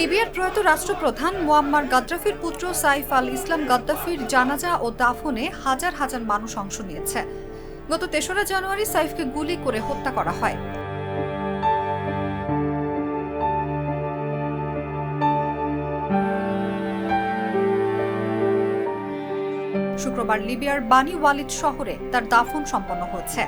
লিবিয়ার প্রয়াত রাষ্ট্রপ্রধান মুয়াম্মার গাদ্দাফির পুত্র সাইফ আল ইসলাম গাদ্দাফির জানাজা ও দাফনে হাজার হাজার মানুষ অংশ নিয়েছে। গত ৩রা জানুয়ারি সাইফকে গুলি করে হত্যা করা হয়। শুক্রবার লিবিয়ার বানি ওয়ালিদ শহরে তার দাফন সম্পন্ন হয়েছে।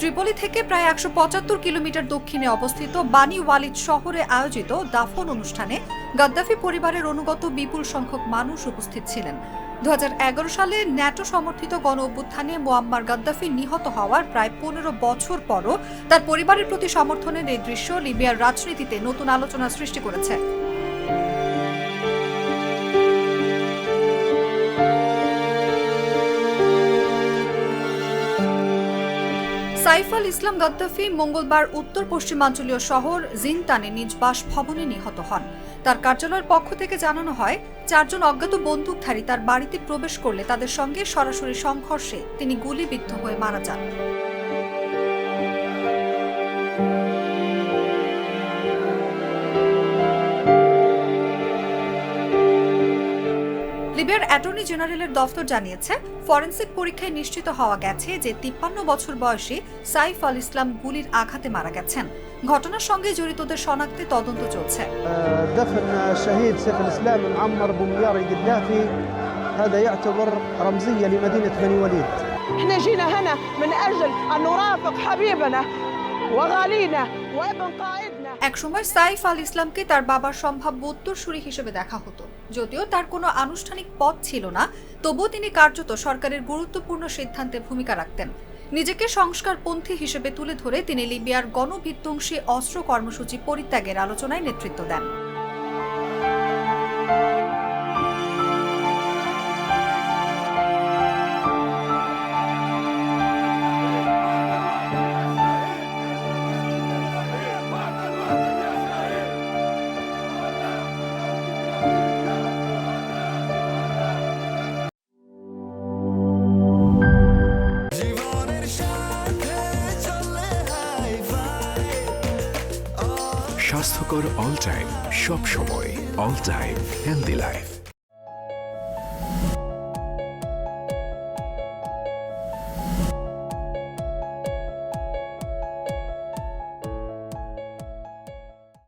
ত্রিপোলি থেকে প্রায় ১৭৫ কিলোমিটার দক্ষিণে অবস্থিত বানি ওয়ালিদ শহরে আয়োজিত দাফন অনুষ্ঠানে গাদ্দাফি পরিবারের অনুগত বিপুল সংখ্যক মানুষ উপস্থিত ছিলেন। ২০১১ সালে ন্যাটো সমর্থিত গণ অভ্যুত্থানে মুয়াম্মার গাদ্দাফি নিহত হওয়ার প্রায় ১৫ বছর পরও তার পরিবারের প্রতি সমর্থনের এই দৃশ্য লিবিয়ার রাজনীতিতে নতুন আলোচনা সৃষ্টি করেছে। সাইফ আল ইসলাম গাদ্দাফি মঙ্গলবার উত্তর পশ্চিমাঞ্চলীয় শহর জিনতানে নিজ বাসভবনে নিহত হন। তার কার্যালয়ের পক্ষ থেকে জানানো হয়, ৪ জন অজ্ঞাত বন্দুকধারী তার বাড়িতে প্রবেশ করলে তাদের সঙ্গে সরাসরি সংঘর্ষে তিনি গুলিবিদ্ধ হয়ে মারা যান। লিবিয়ার অ্যাটর্নি জেনারেলের দফতর জানিয়েছে, ফরেনসিক পরীক্ষায় নিশ্চিত হওয়া গেছে যে ৫৩ বছর বয়সী সাইফ আল ইসলাম গুলির আঘাতে মারা গেছেন। ঘটনার সঙ্গে জড়িতদের শনাক্তে তদন্ত চলছে। دفن الشهيد سيف الإسلام معمر بوميار القذافي هذا يعتبر رمزية لمدينة بني وليد. احنا جينا هنا من أجل أن نرافق حبيبنا وغالينا وابن قائدنا. একসময় সাইফ আল ইসলামকে তার বাবার সম্ভাব্য উত্তরসূরি হিসেবে দেখা হতো। যদিও তার কোনো আনুষ্ঠানিক পদ ছিল না, তবুও তিনি কার্যত সরকারের গুরুত্বপূর্ণ সিদ্ধান্তে ভূমিকা রাখতেন। নিজেকে সংস্কারপন্থী হিসেবে তুলে ধরে তিনি লিবিয়ার গণবিধ্বংসী অস্ত্র কর্মসূচি পরিত্যাগের আলোচনায় নেতৃত্ব দেন। স্বাস্থ্যকর অল টাইম, সব সময় অল টাইম হেলদি লাইফ।